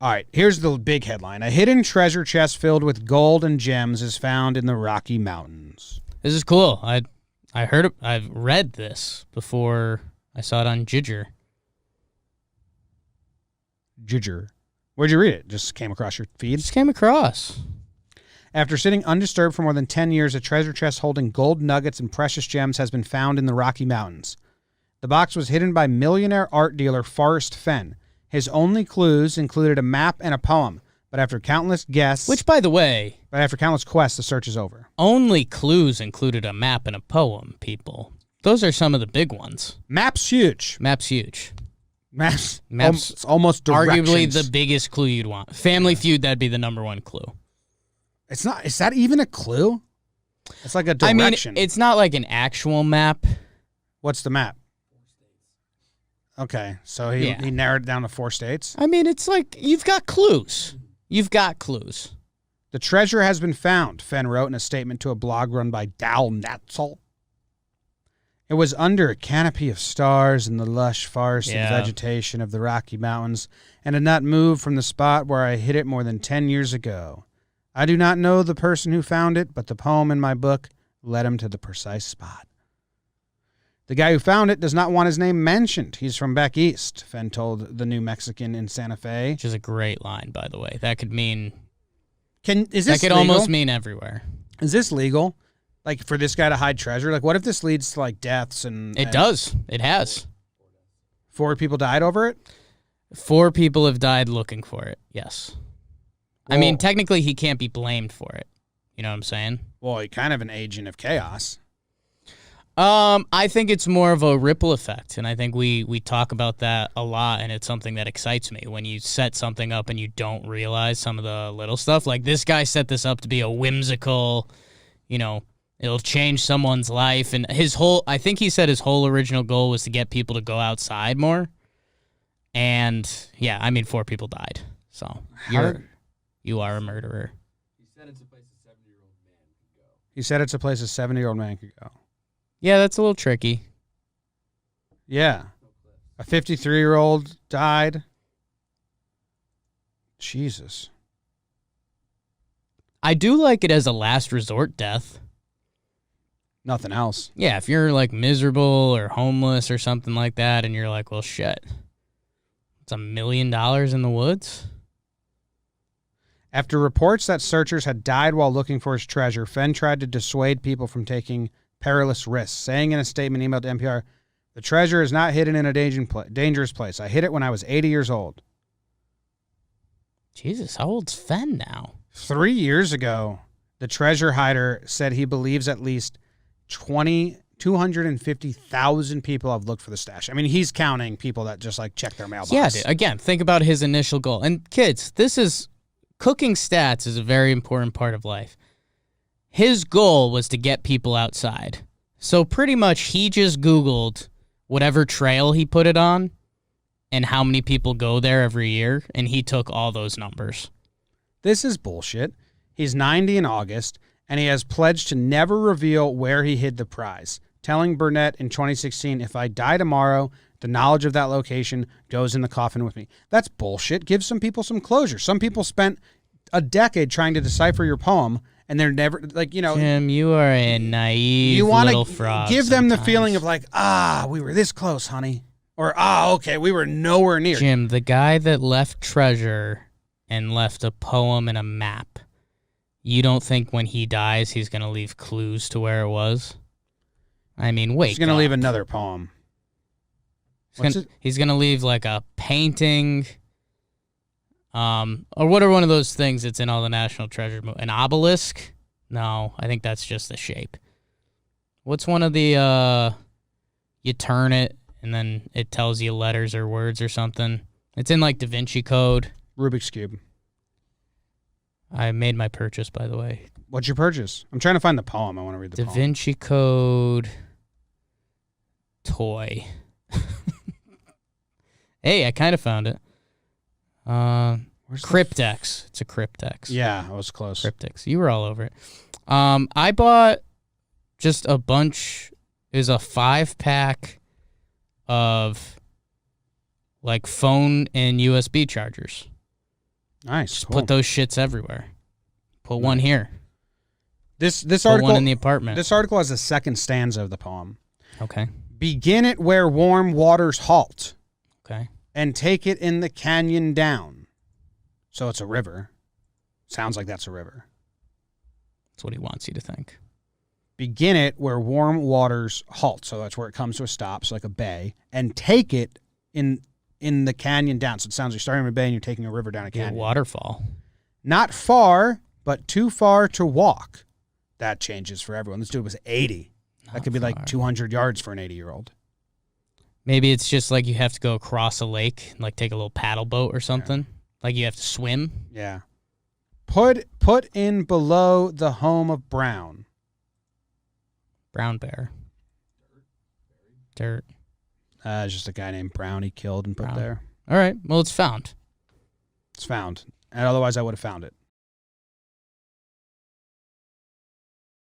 All right, here's the big headline. A hidden treasure chest filled with gold and gems is found in the Rocky Mountains. This is cool. I've read this before I saw it on Giger. Giger. Where'd you read it? Just came across your feed? Just came across. After sitting undisturbed for more than 10 years, a treasure chest holding gold nuggets and precious gems has been found in the Rocky Mountains. The box was hidden by millionaire art dealer Forrest Fenn. His only clues included a map and a poem, but after countless quests... Which, by the way... But after countless quests, the search is over. Only clues included a map and a poem, people. Those are some of the big ones. Map's huge. Map's huge. Map's almost directions. Arguably the biggest clue you'd want. Family Feud, that'd be the number one clue. It's not... Is that even a clue? It's like a direction. I mean, it's not like an actual map. What's the map? Okay, so he narrowed it down to 4 states. I mean, it's like you've got clues. You've got clues. The treasure has been found, Fenn wrote in a statement to a blog run by Dal Natzel. It was under a canopy of stars in the lush forest and vegetation of the Rocky Mountains and had not moved from the spot where I hid it more than 10 years ago. I do not know the person who found it, but the poem in my book led him to the precise spot. The guy who found it does not want his name mentioned. He's from back east, Fenn told the New Mexican in Santa Fe. Which is a great line, by the way. That could mean... Is this legal? Almost mean everywhere. Is this legal? Like, for this guy to hide treasure? Like, what if this leads to, like, deaths and... It does. It has. 4 people died over it? 4 people have died looking for it, yes. Well, I mean, technically, he can't be blamed for it. You know what I'm saying? Well, he's kind of an agent of chaos. I think it's more of a ripple effect, and I think we talk about that a lot, and it's something that excites me when you set something up and you don't realize some of the little stuff. Like, this guy set this up to be a whimsical, it'll change someone's life, and I think he said his whole original goal was to get people to go outside more, and, 4 people died, so you are a murderer. He said it's a place a 70-year-old man could go. He said it's a place a 70-year-old man could go. Yeah, that's a little tricky. Yeah. A 53-year-old died. Jesus. I do like it as a last resort death. Nothing else. Yeah, if you're like miserable or homeless or something like that, and you're like, well, shit. It's $1 million in the woods? After reports that searchers had died while looking for his treasure, Fenn tried to dissuade people from taking perilous risks, saying in a statement emailed to NPR, "The treasure is not hidden in a dangerous place. I hid it when I was 80 years old." Jesus, how old's Fenn now? 3 years ago, the treasure hider said he believes at least 250,000 people have looked for the stash. I mean, he's counting people that just like check their mailbox. Yeah, dude. Again, think about his initial goal. And kids, cooking stats is a very important part of life. His goal was to get people outside. So pretty much he just Googled whatever trail he put it on and how many people go there every year, and he took all those numbers. This is bullshit. He's 90 in August, and he has pledged to never reveal where he hid the prize, telling Burnett in 2016, "If I die tomorrow, the knowledge of that location goes in the coffin with me." That's bullshit. Give some people some closure. Some people spent a decade trying to decipher your poem, and they're never, Jim, you are a naive little frog. Give them the feeling of like, we were this close, honey. Or, okay, we were nowhere near. Jim, the guy that left treasure and left a poem and a map, you don't think when he dies he's going to leave clues to where it was? I mean, wait. He's going to leave another poem. He's going to leave like a painting. Or what are one of those things that's in all the National Treasure movies? An obelisk? No, I think that's just the shape. What's one of the, you turn it and then it tells you letters or words or something? It's in like Da Vinci Code. Rubik's Cube. I made my purchase, by the way. What'd you purchase? I'm trying to find the poem. I want to read the Da poem. Vinci Code toy. Hey, I kind of found it. Cryptex. It's a Cryptex. Yeah, I was close. Cryptex. You were all over it. I bought just a bunch. It was a 5-pack of like phone and USB chargers. Nice. Just Cool. put those shits everywhere. Put one here. This Put article one in the apartment. This article has the second stanza of the poem. Okay. Begin it where warm waters halt, Okay. and take it in the canyon down. So it's a river. Sounds like that's a river. That's what he wants you to think. Begin it where warm waters halt. So that's where it comes to a stop, so like a bay, and take it in the canyon down. So it sounds like you're starting with a bay and you're taking a river down a Be a canyon. waterfall. Not far, but too far to walk. That changes for everyone. This dude was 80. That could be like 200 yards for an 80-year-old. Maybe it's just like you have to go across a lake, like take a little paddle boat or something. Like you have to swim. Yeah. Put in below the home of Brown. Brown bear. Dirt. It's just a guy named Brown he killed and put Brown. there. All right. Well, it's found. It's found. And otherwise I would have found it.